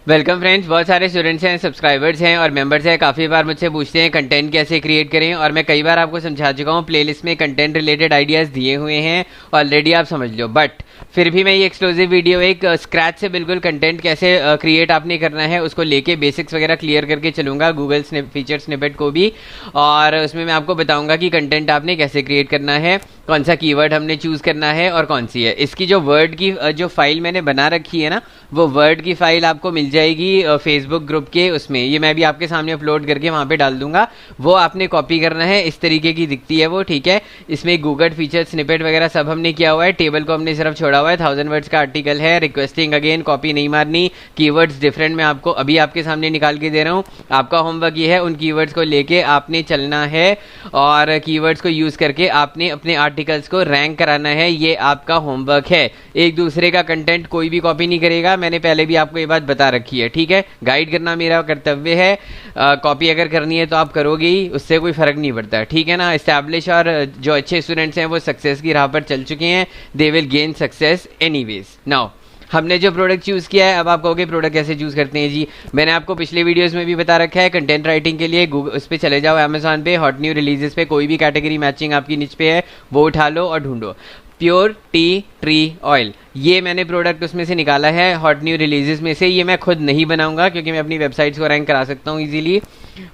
Welcome friends. बहुत सारे students हैं, सब्सक्राइबर्स हैं और मेंबर्स हैं। काफ़ी बार मुझसे पूछते हैं कंटेंट कैसे क्रिएट करें, और मैं कई बार आपको समझा चुका हूँ। प्लेलिस्ट में कंटेंट रिलेटेड आइडियाज़ दिए हुए हैं ऑलरेडी, आप समझ लो। बट फिर भी मैं ये एक्सक्लूसिव वीडियो एक स्क्रैच से बिल्कुल कंटेंट कैसे क्रिएट आपने करना है उसको लेके बेसिक्स वगैरह क्लियर करके चलूँगा, गूगल फीचर स्निपेट को भी। और उसमें मैं आपको बताऊँगा कि कंटेंट आपने कैसे क्रिएट करना है, कौन सा कीवर्ड हमने चूज़ करना है और कौन सी है। इसकी जो वर्ड की जो फाइल मैंने बना रखी है ना, वो वर्ड की फाइल आपको मिल जाएगी फेसबुक ग्रुप के उसमें। ये मैं भी आपके सामने अपलोड करके वहाँ पे डाल दूंगा। वो आपने कॉपी करना है, इस तरीके की दिखती है वो, ठीक है। इसमें गूगल फीचर स्निपेट वगैरह सब हमने किया हुआ है। टेबल को हमने सिर्फ छोड़ा हुआ है। 1000 वर्ड्स का आर्टिकल है। रिक्वेस्टिंग अगेन, कॉपी नहीं मारनी। कीवर्ड्स डिफरेंट मैं आपको अभी आपके सामने निकाल के दे रहा हूँ। आपका होमवर्क ये है, उन कीवर्ड्स को लेके आपने चलना है और कीवर्ड्स को यूज करके आपने अपने आर्टिकल्स को रैंक कराना है। ये आपका होमवर्क है। एक दूसरे का कंटेंट कोई भी कॉपी नहीं करेगा, मैंने पहले भी आपको ये बात बता रखी है, ठीक है। गाइड करना मेरा कर्तव्य है। कॉपी अगर करनी है तो आप करोगे ही, उससे कोई फर्क नहीं पड़ता, ठीक है ना। एस्टैब्लिश और जो अच्छे स्टूडेंट्स हैं वो सक्सेस की राह पर चल चुके हैं। They will gain success anyways. Now हमने जो प्रोडक्ट चूज़ किया है, अब आप कहोगे प्रोडक्ट कैसे चूज़ करते हैं जी। मैंने आपको पिछले वीडियोस में भी बता रखा है। कंटेंट राइटिंग के लिए गूगल उस पर चले जाओ, अमेजॉन पे हॉट न्यू रिलीजेस पे कोई भी कैटेगरी मैचिंग आपकी निच पे है वो उठा लो और ढूंढो। प्योर टी ट्री ऑयल, ये मैंने प्रोडक्ट उसमें से निकाला है हॉट न्यू रिलीजेस में से। ये मैं खुद नहीं बनाऊंगा क्योंकि मैं अपनी वेबसाइट्स को रैंक करा सकता हूँ इजीली,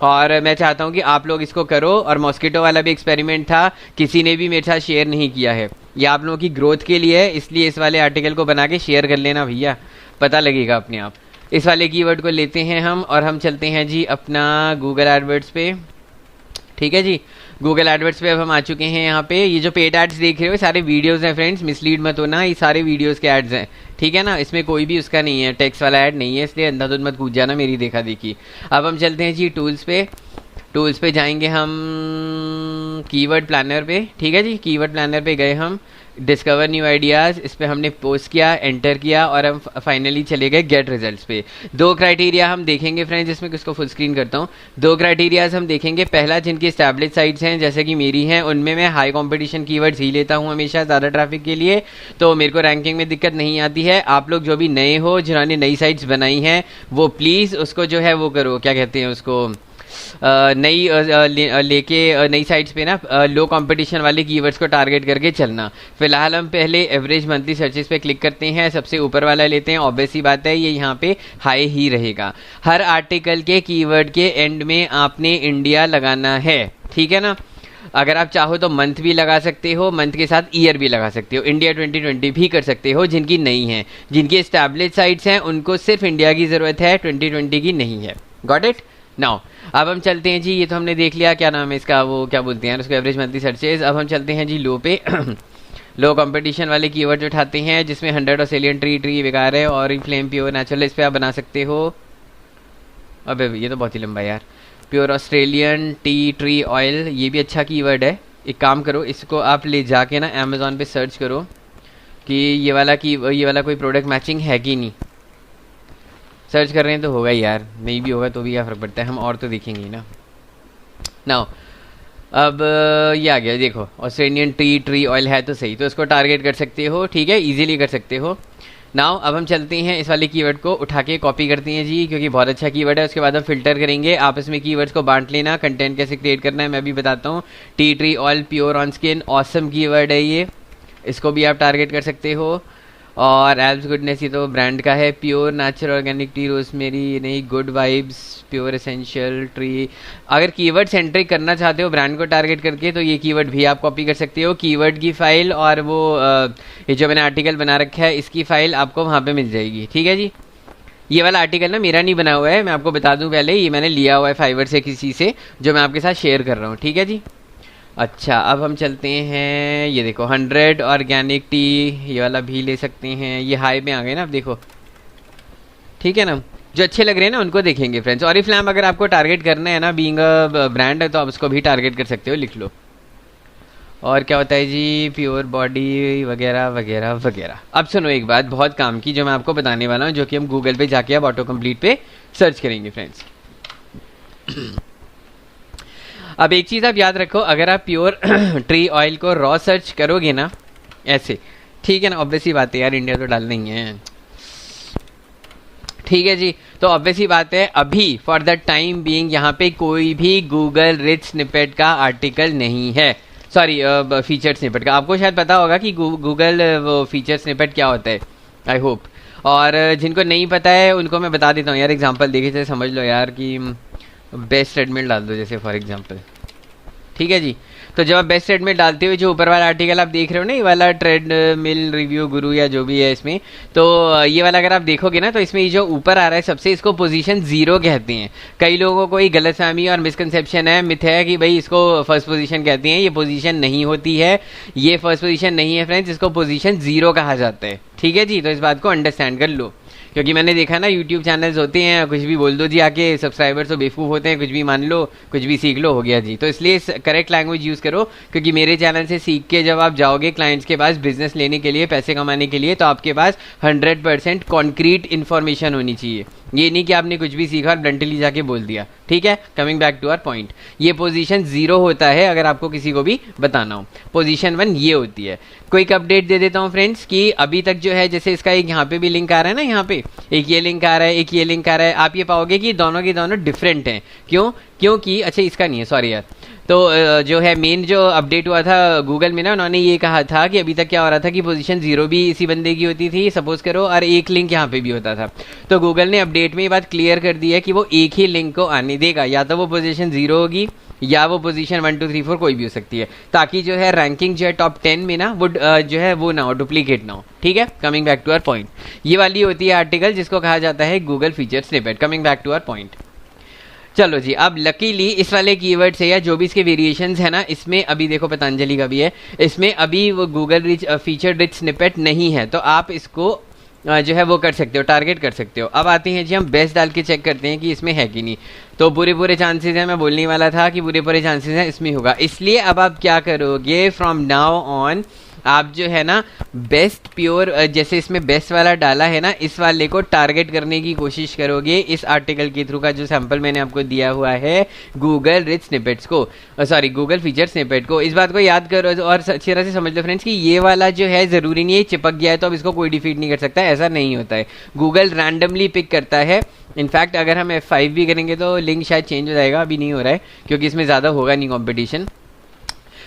और मैं चाहता हूँ कि आप लोग इसको करो। और मॉस्किटो वाला भी एक्सपेरिमेंट था, किसी ने भी मेरे साथ शेयर नहीं किया है। ये आप लोगों की ग्रोथ के लिए है, इसलिए इस वाले आर्टिकल को बना के शेयर कर लेना भैया, पता लगेगा अपने आप। इस वाले कीवर्ड को लेते हैं हम और हम चलते हैं जी अपना गूगल एडवर्ड्स पे, ठीक है जी। गूगल एडवर्ड्स पे अब हम आ चुके हैं। यहाँ पे ये जो पेड एड्स देख रहे हो सारे वीडियोस हैं फ्रेंड्स, मिसलीड मत होना, ये सारे वीडियोस के एड्स हैं, ठीक है ना। इसमें कोई भी उसका नहीं है, टेक्स्ट वाला ऐड नहीं है, इसलिए अंधाधुंध मत कूद जाना मेरी देखा देखी। अब हम चलते हैं जी टूल्स पे। टूल्स पे जाएंगे हम कीवर्ड प्लानर पे, ठीक है जी। कीवर्ड प्लानर पे गए हम, डिस्कवर न्यू आइडियाज़, इस पर हमने पोस्ट किया, एंटर किया और हम फाइनली चले गए गेट रिजल्ट्स पे। दो क्राइटेरिया हम देखेंगे फ्रेंड्स, इसमें किसको फुल स्क्रीन करता हूँ। दो क्राइटेरियाज हम देखेंगे। पहला, जिनकी स्टैब्लिश साइट्स हैं जैसे कि मेरी हैं, उनमें मैं हाई कंपटीशन कीवर्ड्स ही लेता हूँ हमेशा, ज़्यादा ट्रैफिक के लिए, तो मेरे को रैंकिंग में दिक्कत नहीं आती है। आप लोग जो भी नए हो, जिन्होंने नई साइट्स बनाई हैं, वो प्लीज़ उसको जो है वो करो, क्या कहते हैं उसको, नई लेके नई साइट्स पे ना लो कंपटीशन वाले कीवर्ड्स को टारगेट करके चलना। फिलहाल हम पहले एवरेज मंथली सर्चेस पे क्लिक करते हैं, सबसे ऊपर वाला लेते हैं। ऑब्वियस सी बात है, ये यहाँ पे हाई ही रहेगा। हर आर्टिकल के कीवर्ड के एंड में आपने इंडिया लगाना है, ठीक है ना। अगर आप चाहो तो मंथ भी लगा सकते हो, मंथ के साथ ईयर भी लगा सकते हो, इंडिया 2020 भी कर सकते हो। जिनकी नहीं है, जिनकी एस्टैब्लिश साइट्स हैं, उनको सिर्फ इंडिया की ज़रूरत है, 2020 की नहीं है। Got it. नाउ अब हम चलते हैं जी, ये तो हमने देख लिया क्या नाम है इसका, वो क्या बोलते हैं उसको, एवरेज मंथली सर्चेज। अब हम चलते हैं जी लो पे लो कंपटीशन वाले कीवर्ड उठाते हैं, जिसमें 100 ऑस्ट्रेलियन ट्री बेकार है और फ्लेम प्योर नेचुरल, इस पर आप बना सकते हो। अबे ये तो बहुत ही लंबा है यार। Pure Australian tea tree oil, ये भी अच्छा कीवर्ड है। एक काम करो, इसको आप ले जाके ना अमेजोन पे सर्च करो कि ये वाला कोई प्रोडक्ट मैचिंग है कि नहीं। सर्च कर रहे हैं तो होगा ही यार, नहीं भी होगा तो भी क्या फ़र्क पड़ता है, हम और तो देखेंगे ना। नाउ अब ये आ गया, देखो ऑस्ट्रेलियन ट्री ऑयल है तो सही, तो इसको टारगेट कर सकते हो, ठीक है, इजीली कर सकते हो। नाउ अब हम चलते हैं इस वाले कीवर्ड को उठा के कॉपी करते हैं जी, क्योंकि बहुत अच्छा कीवर्ड है। उसके बाद हम फिल्टर करेंगे, आप इसमें कीवर्ड्स को बांट लेना। कंटेंट कैसे क्रिएट करना है मैं भी बताता हूँ। Tea tree oil pure on skin, awesome keyword है ये, इसको भी आप टारगेट कर सकते हो। और एल्ब्स गुडनेस, ये तो ब्रांड का है। Pure natural organic tea rosemary, नहीं good vibes pure essential tree. अगर कीवर्ड सेंट्रिक करना चाहते हो ब्रांड को टारगेट करके, तो ये कीवर्ड भी आप कॉपी कर सकते हो। कीवर्ड की फाइल और वो ये जो मैंने आर्टिकल बना रखा है, इसकी फाइल आपको वहाँ पे मिल जाएगी, ठीक है जी। ये वाला आर्टिकल ना मेरा नहीं बना हुआ है, मैं आपको बता दूं पहले, ये मैंने लिया हुआ है फाइवर से किसी से, जो मैं आपके साथ शेयर कर रहा हूँ, ठीक है जी। अच्छा अब हम चलते हैं, ये देखो 100 ऑर्गेनिक टी, ये वाला भी ले सकते हैं। ये हाई में आ गए ना, अब देखो, ठीक है ना। जो अच्छे लग रहे हैं ना उनको देखेंगे फ्रेंड्स। ऑरिफ्लैम अगर आपको टारगेट करना है ना, बीइंग अ ब्रांड है, तो आप उसको भी टारगेट कर सकते हो, लिख लो। और क्या होता है जी, प्योर बॉडी वगैरह वगैरह वगैरह। अब सुनो एक बात बहुत काम की, जो मैं आपको बताने वाला हूँ, जो कि हम गूगल पे जाके अब ऑटो कंप्लीट पे सर्च करेंगे फ्रेंड्स। अब एक चीज़ आप याद रखो, अगर आप प्योर ट्री ऑयल को रॉ सर्च करोगे ना ऐसे, ठीक है ना, ऑब्वियसली बात है यार, इंडिया तो डालना ही है, ठीक है जी। तो ऑब्वियस ही बात है, अभी फॉर द टाइम बीइंग यहाँ पे कोई भी गूगल रिच स्निपेट का आर्टिकल नहीं है, सॉरी फीचर स्निपेट का। आपको शायद पता होगा कि गूगल वो फीचर स्निपेट क्या होता है, आई होप। और जिनको नहीं पता है उनको मैं बता देता हूँ यार, एग्जांपल देखिए जैसे समझ लो यार कि बेस्ट ट्रेडमिल डाल दो जैसे फॉर एग्जांपल, ठीक है जी। तो जब आप बेस्ट ट्रेडमिल डालते हुए जो ऊपर वाला आर्टिकल आप देख रहे हो ना, ये वाला ट्रेडमिल रिव्यू गुरु या जो भी है इसमें, तो ये वाला अगर आप देखोगे ना तो इसमें ये जो ऊपर आ रहा है सबसे, इसको पोजीशन 0 कहते हैं। कई लोगों को ये गलतफहमी और मिसकंसेप्शन है, मिथ है कि भाई इसको फर्स्ट पोजीशन कहते हैं। ये पोजीशन नहीं होती है, ये फर्स्ट पोजीशन नहीं है फ्रेंड्स, इसको पोजीशन 0 कहा जाता है, ठीक है जी। तो इस बात को अंडरस्टैंड कर लो, क्योंकि मैंने देखा ना यूट्यूब चैनल्स होते हैं, कुछ भी बोल दो जी आके, सब्सक्राइबर्स तो बेवकूफ़ होते हैं, कुछ भी मान लो, कुछ भी सीख लो, हो गया जी। तो इसलिए करेक्ट लैंग्वेज यूज़ करो, क्योंकि मेरे चैनल से सीख के जब आप जाओगे क्लाइंट्स के पास बिजनेस लेने के लिए, पैसे कमाने के लिए, तो आपके पास 100% कॉन्क्रीट इन्फॉर्मेशन होनी चाहिए। ये नहीं कि आपने कुछ भी सीखा और ब्लंटली जाके बोल दिया, ठीक है। Coming back to our point, ये पोजीशन 0 होता है अगर आपको किसी को भी बताना हो। पोजीशन 1 ये होती है। क्विक अपडेट दे देता हूँ फ्रेंड्स कि अभी तक जो है, जैसे इसका एक यहाँ पे भी लिंक आ रहा है ना, यहाँ पे एक ये लिंक आ रहा है, एक ये लिंक आ रहा है, आप ये पाओगे कि दोनों के दोनों डिफरेंट हैं। क्यों? क्योंकि अच्छा इसका नहीं है, सॉरी यार। तो जो है मेन जो अपडेट हुआ था गूगल में ना, उन्होंने ये कहा था कि अभी तक क्या हो रहा था कि पोजीशन 0 भी इसी बंदे की होती थी सपोज करो, और एक लिंक यहाँ पे भी होता था। तो गूगल ने अपडेट में ये बात क्लियर कर दी है कि वो एक ही लिंक को आने देगा, या तो वो पोजीशन 0 होगी या वो पोजीशन 1 2 3 4 कोई भी हो सकती है, ताकि जो है रैंकिंग जो है टॉप 10 में ना वो जो है वो ना हो, डुप्लीकेट ना हो, ठीक है। Coming back to our point, ये वाली होती है आर्टिकल जिसको कहा जाता है Google feature snippet. Coming back to our point, चलो जी। अब लकीली इस वाले कीवर्ड से या जो भी इसके वेरिएशंस है ना, इसमें अभी देखो पतंजलि का भी है, इसमें अभी वो Google rich feature rich snippet नहीं है, तो आप इसको जो है वो कर सकते हो, टारगेट कर सकते हो। अब आते हैं जी, हम बेस्ट डाल के चेक करते हैं कि इसमें है कि नहीं। तो पूरे चांसेस हैं, मैं बोलने वाला था कि पूरे चांसेस हैं इसमें होगा। इसलिए अब आप क्या करोगे, फ्रॉम नाउ ऑन आप जो है ना बेस्ट प्योर, जैसे इसमें बेस्ट वाला डाला है ना, इस वाले को टारगेट करने की कोशिश करोगे इस आर्टिकल के थ्रू का जो सैंपल मैंने आपको दिया हुआ है गूगल रिच स्निपेट्स को, सॉरी गूगल फीचर स्निपेट को। इस बात को याद करो और अच्छी तरह से समझ लो फ्रेंड्स कि ये वाला जो है ज़रूरी नहीं है चिपक गया है तो अब इसको कोई डिफीट नहीं कर सकता, ऐसा नहीं होता है। गूगल रैंडमली पिक करता है। इनफैक्ट अगर हम F5 भी करेंगे तो लिंक शायद चेंज हो जाएगा, अभी नहीं हो रहा है क्योंकि इसमें ज़्यादा होगा नहीं कॉम्पिटिशन,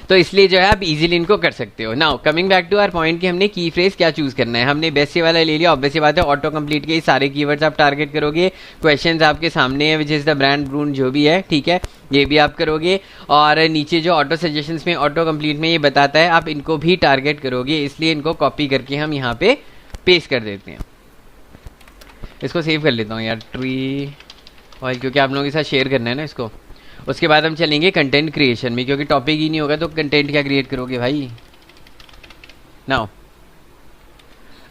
तो इसलिए जो है आप इजीली इनको कर सकते हो। Now coming back to our point कि हमने की फ्रेज क्या चूज करना है। हमने बेस्ट वाला ले लिया, ऑब्वियस बात है ऑटो कंप्लीट के सारे कीवर्ड्स आप टारगेट करोगे। क्वेश्चंस आपके सामने है विच इज द ब्रांड ब्रून जो भी है, ठीक है, ये भी आप करोगे। और नीचे जो ऑटो सजेशंस में ऑटो कंप्लीट में ये बताता है आप इनको भी टारगेट करोगे, इसलिए इनको कॉपी करके हम यहाँ पे पेस्ट कर देते हैं। इसको सेव कर लेता हूँ यार ट्री ऑयल, क्योंकि आप लोगों के साथ शेयर करना है ना इसको। उसके बाद हम चलेंगे कंटेंट क्रिएशन में, क्योंकि टॉपिक ही नहीं होगा तो कंटेंट क्या क्रिएट करोगे भाई। नाउ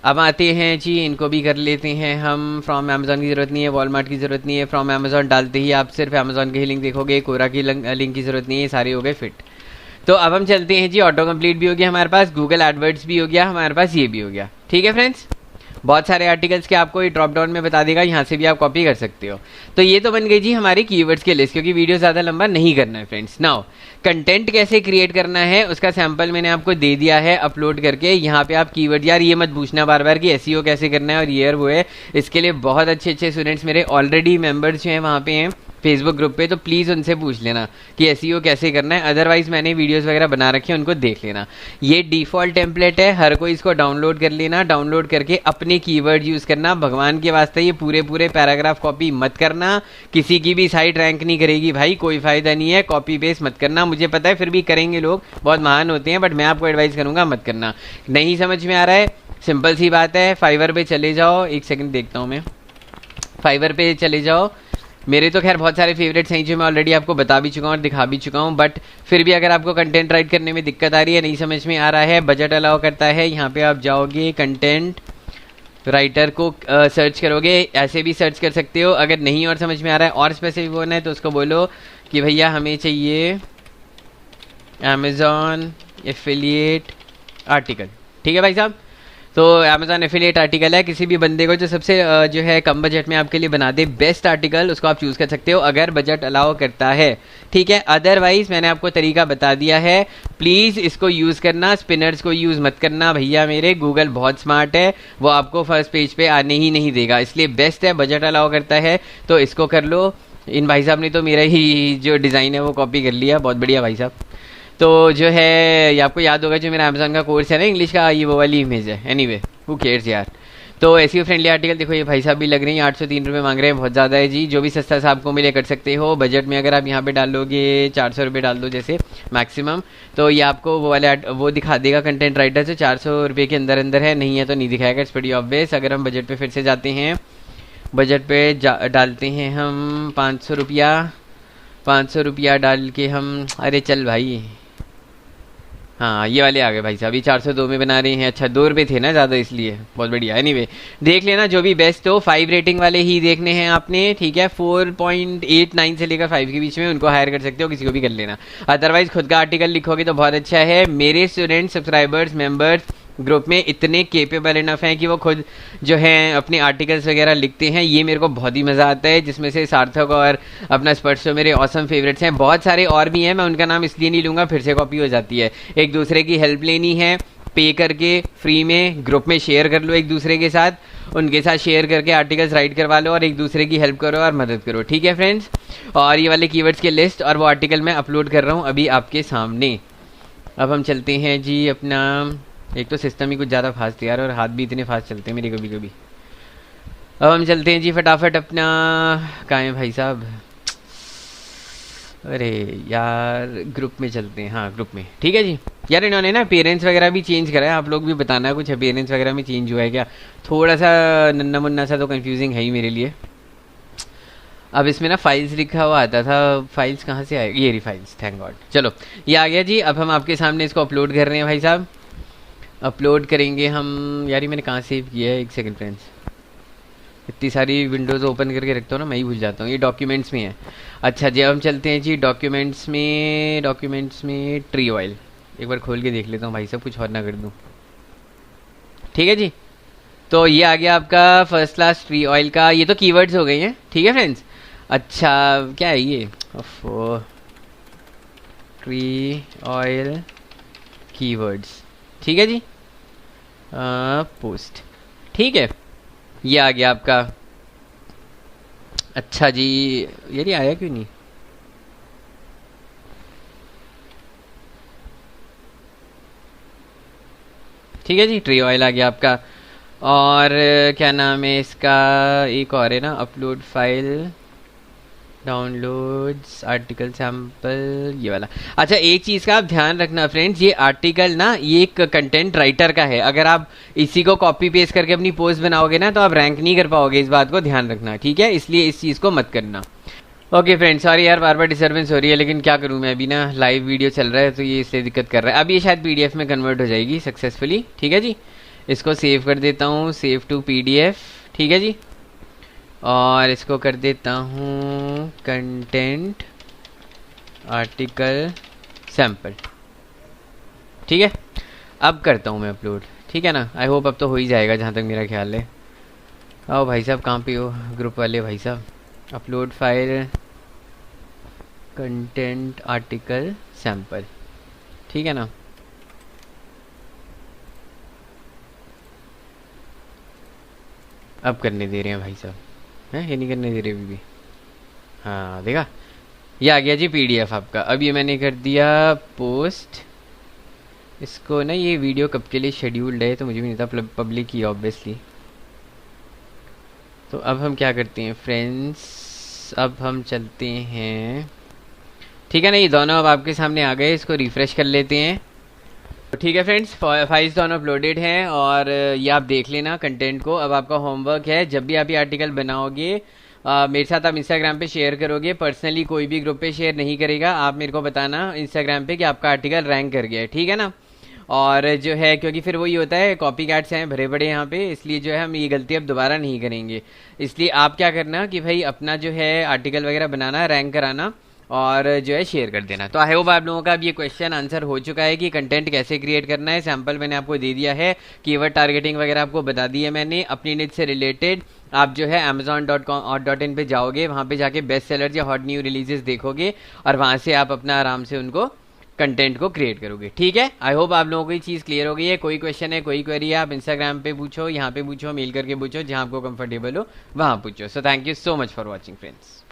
अब आते हैं जी, इनको भी कर लेते हैं हम। फ्रॉम अमेजोन की ज़रूरत नहीं है, वॉलमार्ट की ज़रूरत नहीं है, फ्रॉम अमेजोन डालते ही आप सिर्फ अमेजोन के ही लिंक देखोगे, कोरा की लिंक की ज़रूरत नहीं है, सारे हो गए फिट। तो अब हम चलते हैं जी, ऑटो कंप्लीट भी हो गया हमारे पास, गूगल एडवर्ड्स भी हो गया हमारे पास, ये भी हो गया, ठीक है फ्रेंड्स। बहुत सारे आर्टिकल्स के आपको ये ड्रॉप डाउन में बता देगा, यहाँ से भी आप कॉपी कर सकते हो। तो ये तो बन गई जी हमारी कीवर्ड्स की लिस्ट, क्योंकि वीडियो ज़्यादा लंबा नहीं करना है फ्रेंड्स। नाउ कंटेंट कैसे क्रिएट करना है उसका सैंपल मैंने आपको दे दिया है अपलोड करके। यहाँ पे आप कीवर्ड, यार ये मत पूछना बार बार कि एसईओ कैसे करना है और ये और वो है, इसके लिए बहुत अच्छे स्टूडेंट्स मेरे ऑलरेडी मेंबर्स जो हैं वहाँ पे हैं फेसबुक ग्रुप पे, तो प्लीज़ उनसे पूछ लेना कि एसईओ कैसे करना है। अदरवाइज मैंने वीडियोस वगैरह बना रखे हैं, उनको देख लेना। ये डिफ़ॉल्ट टेम्पलेट है, हर कोई इसको डाउनलोड कर लेना। डाउनलोड करके अपने कीवर्ड यूज़ करना। भगवान के वास्ते ये पूरे पैराग्राफ कॉपी मत करना, किसी की भी साइट रैंक नहीं करेगी भाई, कोई फ़ायदा नहीं है। कॉपी पेस्ट मत करना, मुझे पता है फिर भी करेंगे लोग, बहुत महान होते हैं, बट मैं आपको एडवाइस करूँगा मत करना। नहीं समझ में आ रहा है, सिंपल सी बात है, फाइवर पे चले जाओ, एक सेकंड देखता हूँ मैं, फाइवर पे चले जाओ। मेरे तो खैर बहुत सारे फेवरेट्स हैं जो मैं ऑलरेडी आपको बता भी चुका हूँ और दिखा भी चुका हूँ, बट फिर भी अगर आपको कंटेंट राइट करने में दिक्कत आ रही है, नहीं समझ में आ रहा है, बजट अलाउ करता है, यहाँ पे आप जाओगे कंटेंट राइटर को सर्च करोगे, ऐसे भी सर्च कर सकते हो। अगर नहीं और समझ में आ रहा है और स्पेसिफिक होना है तो उसको बोलो कि भैया हमें चाहिए अमेजॉन एफिलिएट आर्टिकल, ठीक है भाई साहब। तो अमेजॉन एफिलिएट आर्टिकल है, किसी भी बंदे को जो सबसे जो है कम बजट में आपके लिए बना दे बेस्ट आर्टिकल, उसको आप चूज़ कर सकते हो अगर बजट अलाउ करता है, ठीक है। अदरवाइज मैंने आपको तरीका बता दिया है, प्लीज़ इसको यूज़ करना, स्पिनर्स को यूज़ मत करना भैया मेरे। गूगल बहुत स्मार्ट है, वो आपको फर्स्ट पेज पे आने ही नहीं देगा, इसलिए बेस्ट है, बजट अलाउ करता है तो इसको कर लो। इन भाई साहब ने तो मेरा ही जो डिज़ाइन है वो कॉपी कर लिया, बहुत बढ़िया भाई साहब। तो जो है ये आपको याद होगा जो मेरा अमेजोन का कोर्स है ना इंग्लिश का, ये वो वाली इमेज है। एनीवे हु केयर्स यार। तो एसईओ फ्रेंडली आर्टिकल देखो, ये भाई साहब भी लग रहे हैं, 803 रुपये मांग रहे हैं, बहुत ज़्यादा है जी। जो भी सस्ता सा आपको मिले कर सकते हो बजट में। अगर आप यहाँ पे डाल लोगे 400 रुपये डाल दो जैसे मैक्सिमम, तो ये आपको वो वाले वो दिखा देगा कंटेंट राइटर जो 400 रुपये के अंदर अंदर है, नहीं है तो नहीं दिखाएगा, इट्स प्रीटी ऑब्वियस। अगर हम बजट पे फिर से जाते हैं, बजट पे डालते हैं हम 500 रुपया, 500 रुपया डाल के हम, अरे चल भाई, हाँ ये वाले आ गए भाई साहब, ये 402 में बना रहे हैं। अच्छा 2 रुपये थे ना ज़्यादा, इसलिए बहुत बढ़िया। एनीवे देख लेना जो भी बेस्ट हो, 5 रेटिंग वाले ही देखने हैं आपने, ठीक है। 4.89 से लेकर 5 के बीच में उनको हायर कर सकते हो, किसी को भी कर लेना। अदरवाइज खुद का आर्टिकल लिखोगे तो बहुत अच्छा है। मेरे स्टूडेंट सब्सक्राइबर्स मेंबर्स ग्रुप में इतने केपेबल इनफ हैं कि वो खुद जो हैं अपने आर्टिकल्स वगैरह लिखते हैं, ये मेरे को बहुत ही मज़ा आता है। जिसमें से सार्थक और अपना स्पर्श तो मेरे ऑसम फेवरेट्स हैं, बहुत सारे और भी हैं, मैं उनका नाम इसलिए नहीं लूँगा फिर से कॉपी हो जाती है। एक दूसरे की हेल्प लेनी है, पे करके फ्री में ग्रुप में शेयर कर लो एक दूसरे के साथ, उनके साथ शेयर करके आर्टिकल्स राइट करवा लो और एक दूसरे की हेल्प करो और मदद करो, ठीक है फ्रेंड्स। और ये वाले कीवर्ड्स के लिस्ट और वो आर्टिकल मैं अपलोड कर रहा हूँ अभी आपके सामने। अब हम चलते हैं जी अपना, एक तो सिस्टम ही कुछ ज़्यादा फास्ट है यार, और हाथ भी इतने फास्ट चलते हैं मेरे कभी कभी। अब हम चलते हैं जी फटाफट अपना, कहाँ है भाई साहब, अरे यार ग्रुप में चलते हैं, हाँ ग्रुप में, ठीक है जी। यार इन्होंने ना पेरेंट्स वगैरह भी चेंज करा है, आप लोग भी बताना कुछ पेरेंट्स वगैरह में चेंज हुआ है क्या, थोड़ा सा नन्ना मुन्ना सा तो कंफ्यूजिंग है ही मेरे लिए। अब इसमें ना फाइल्स लिखा हुआ आता था, फाइल्स कहाँ से आएगी, ये रही फाइल्स, थैंक गॉड। चलो ये आ गया जी। अब हम आपके सामने इसको अपलोड कर रहे हैं भाई साहब, अपलोड करेंगे हम। यार ये मैंने कहाँ सेव किया है, एक सेकंड फ्रेंड्स, इतनी सारी विंडोज़ ओपन करके रखता हूँ ना, मैं ही भूल जाता हूँ। ये डॉक्यूमेंट्स में है। अच्छा जी अब हम चलते हैं जी डॉक्यूमेंट्स में, डॉक्यूमेंट्स में ट्री ऑयल एक बार खोल के देख लेता हूँ भाई साहब, कुछ और ना कर दूँ, ठीक है जी। तो ये आ गया आपका फर्स्ट क्लास ट्री ऑयल का, ये तो कीवर्ड्स हो गए हैं, ठीक है फ्रेंड्स। अच्छा क्या है ये, ट्री ऑयल कीवर्ड्स, ठीक है जी। पोस्ट, ठीक है, ये आ गया आपका। अच्छा जी यार ये आया क्यों नहीं, ठीक है जी, ट्री ऑयल आ गया आपका। और क्या नाम है इसका, एक और है ना, upload file, downloads article sample, ये वाला। अच्छा एक चीज़ का आप ध्यान रखना फ्रेंड्स, ये आर्टिकल ना ये एक कंटेंट राइटर का है, अगर आप इसी को कॉपी पेस्ट करके अपनी पोस्ट बनाओगे ना तो आप रैंक नहीं कर पाओगे, इस बात को ध्यान रखना, ठीक है। इसलिए इस चीज़ को मत करना। ओके फ्रेंड्स सॉरी यार बार बार डिस्टर्बेंस हो रही है, लेकिन क्या करूँ मैं, अभी ना लाइव वीडियो चल रहा है तो ये इसलिए दिक्कत कर रहा है। अब ये शायद पीडीएफ में कन्वर्ट हो जाएगी सक्सेसफुली, ठीक है जी। इसको सेव कर देता हूँ, सेव टू पीडीएफ, ठीक है जी। और इसको कर देता हूँ कंटेंट आर्टिकल सैम्पल, ठीक है। अब करता हूँ मैं अपलोड, ठीक है ना। आई होप अब तो हो ही जाएगा जहाँ तक मेरा ख्याल है। आओ भाई साहब कहाँ पे हो ग्रुप वाले भाई साहब, upload file content article sample, ठीक है ना। अब करने दे रहे हैं भाई साहब, हैं ये नहीं करने दे रहे अभी भी, हाँ देखा ये आ गया जी पीडीएफ आपका। अब ये मैंने कर दिया पोस्ट, इसको ना, ये वीडियो कब के लिए शेड्यूल्ड है तो मुझे भी नहीं था, पब्लिक ही ऑब्वियसली। तो अब हम क्या करते हैं फ्रेंड्स, अब हम चलते हैं, ठीक है ना। ये दोनों अब आपके सामने आ गए, इसको रिफ़्रेश कर लेते हैं। ठीक है फ्रेंड्स फाइल्स दोनों अपलोडेड हैं और ये आप देख लेना कंटेंट को। अब आपका होमवर्क है, जब भी आप ये आर्टिकल बनाओगे मेरे साथ आप इंस्टाग्राम पे शेयर करोगे, पर्सनली कोई भी ग्रुप पे शेयर नहीं करेगा, आप मेरे को बताना इंस्टाग्राम पे कि आपका आर्टिकल रैंक कर गया है, ठीक है ना। और जो है क्योंकि फिर वही होता है, कॉपी कैट्स हैं भरे पड़े यहाँ पे, इसलिए जो है हम ये गलती अब दोबारा नहीं करेंगे। इसलिए आप क्या करना कि भाई अपना जो है आर्टिकल वगैरह बनाना, रैंक कराना, और जो है शेयर कर देना। तो आई होप आप लोगों का अब ये क्वेश्चन आंसर हो चुका है कि कंटेंट कैसे क्रिएट करना है। सैंपल मैंने आपको दे दिया है, कीवर्ड टारगेटिंग वगैरह आपको बता दी है मैंने। अपनी निच से रिलेटेड आप जो है amazon.com.in पे जाओगे, वहाँ पे जाके बेस्ट सेलर या हॉट न्यू रिलीजेस देखोगे और वहाँ से आप अपना आराम से उनको कंटेंट को क्रिएट करोगे। ठीक है, आई होप आप लोगों को ये चीज़ क्लियर हो गई है। कोई क्वेश्चन है, कोई क्वेरी है, आप इंस्टाग्राम पे पूछो, यहाँ पे पूछो, मेल करके पूछो, जहाँ आपको कंफर्टेबल हो वहाँ पूछो। So thank you so much for watching friends.